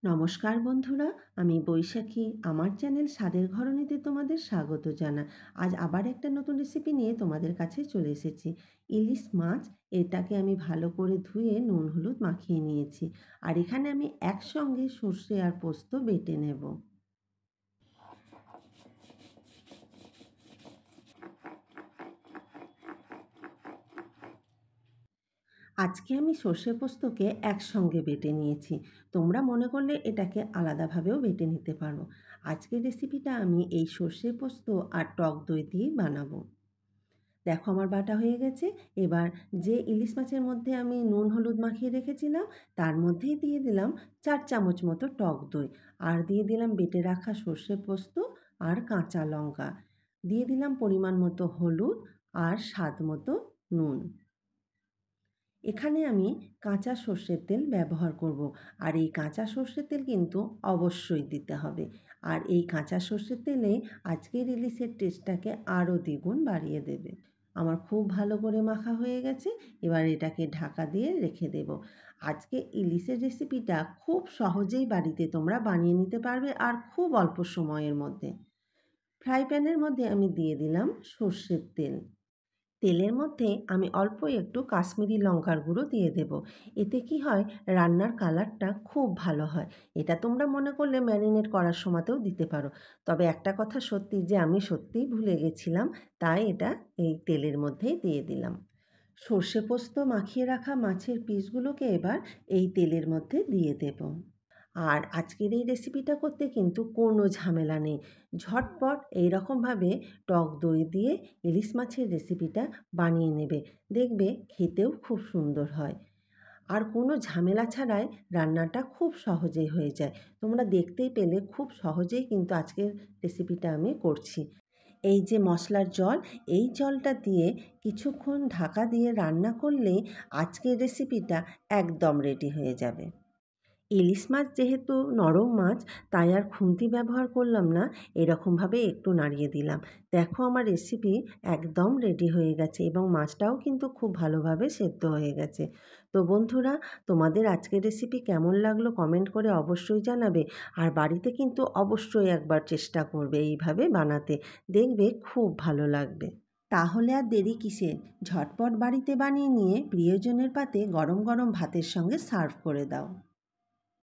নমস্কার বন্ধুরা, আমি বৈশাখী। আমার চ্যানেল স্বাদের ঘরণীতে তোমাদের স্বাগত জানাই। আজ আবার একটা নতুন রেসিপি নিয়ে তোমাদের কাছে চলে এসেছি। ইলিশ মাছ, এটাকে আমি ভালো করে ধুয়ে নুন হলুদ মাখিয়ে নিয়েছি। আর এখানে আমি একসঙ্গে সর্ষে আর পোস্ত বেটে নেব। আজকে আমি সর্ষে পোস্তকে একসঙ্গে বেটে নিয়েছি। তোমরা মনে করলে এটাকে আলাদাভাবেও বেটে নিতে পারো। আজকের রেসিপিটা আমি এই সর্ষে পোস্ত আর টক দই দিয়েই বানাবো। দেখো আমার বাটা হয়ে গেছে। এবার যে ইলিশ মাছের মধ্যে আমি নুন হলুদ মাখিয়ে রেখেছিলাম, তার মধ্যেই দিয়ে দিলাম 4 চামচ মতো টক দই, আর দিয়ে দিলাম বেটে রাখা সর্ষে পোস্ত আর কাঁচা লঙ্কা, দিয়ে দিলাম পরিমাণ মতো হলুদ আর স্বাদ মতো নুন। এখানে আমি কাঁচা সর্ষের তেল ব্যবহার করব, আর এই কাঁচা সর্ষের তেল কিন্তু অবশ্যই দিতে হবে। আর এই কাঁচা সর্ষের তেলে আজকের ইলিশের টেস্টটাকে আরও দ্বিগুণ বাড়িয়ে দেবে। আমার খুব ভালো করে মাখা হয়ে গেছে। এবার এটাকে ঢাকা দিয়ে রেখে দেব। আজকে ইলিশের রেসিপিটা খুব সহজেই বাড়িতে তোমরা বানিয়ে নিতে পারবে, আর খুব অল্প সময়ের মধ্যে। ফ্রাই প্যানের মধ্যে আমি দিয়ে দিলাম সর্ষের তেল। তেলের মধ্যে আমি অল্প একটু কাশ্মীরি লঙ্কার গুঁড়ো দিয়ে দেব। এতে কি হয়, রান্নার কালারটা খুব ভালো হয়। এটা তোমরা মনে করলে ম্যারিনেট করার সময়তেও দিতে পারো। তবে একটা কথা সত্যি, যে আমি সত্যিই ভুলে গেছিলাম, তাই এটা এই তেলের মধ্যেই দিয়ে দিলাম। সর্ষে পোস্ত মাখিয়ে রাখা মাছের পিসগুলোকে এবার এই তেলের মধ্যে দিয়ে দেব। আর আজকের এই রেসিপিটা করতে কিন্তু কোনো ঝামেলা নেই। ঝটপট এইরকমভাবে টক দই দিয়ে ইলিশ মাছের রেসিপিটা বানিয়ে নেবে। দেখবে খেতেও খুব সুন্দর হয়। আর কোনো ঝামেলা ছাড়াই রান্নাটা খুব সহজেই হয়ে যায়। তোমরা দেখতেই পেলে খুব সহজেই কিন্তু আজকের রেসিপিটা আমি করছি। এই যে মশলার জল, এই জলটা দিয়ে কিছুক্ষণ ঢাকা দিয়ে রান্না করলেই আজকের রেসিপিটা একদম রেডি হয়ে যাবে। ইলিশ মাছ যেহেতু নরম মাছ, তাই আর খুন্তি ব্যবহার করলাম না, এরকমভাবে একটু নাড়িয়ে দিলাম। দেখো আমার রেসিপি একদম রেডি হয়ে গেছে, এবং মাছটাও কিন্তু খুব ভালোভাবে সেদ্ধ হয়ে গেছে। তো বন্ধুরা, তোমাদের আজকের রেসিপি কেমন লাগলো কমেন্ট করে অবশ্যই জানাবে। আর বাড়িতে কিন্তু অবশ্যই একবার চেষ্টা করবে এইভাবে বানাতে, দেখবে খুব ভালো লাগবে। তাহলে আর দেরি কিসের, ঝটপট বাড়িতে বানিয়ে নিয়ে প্রিয়জনের পাতে গরম গরম ভাতের সঙ্গে সার্ভ করে দাও।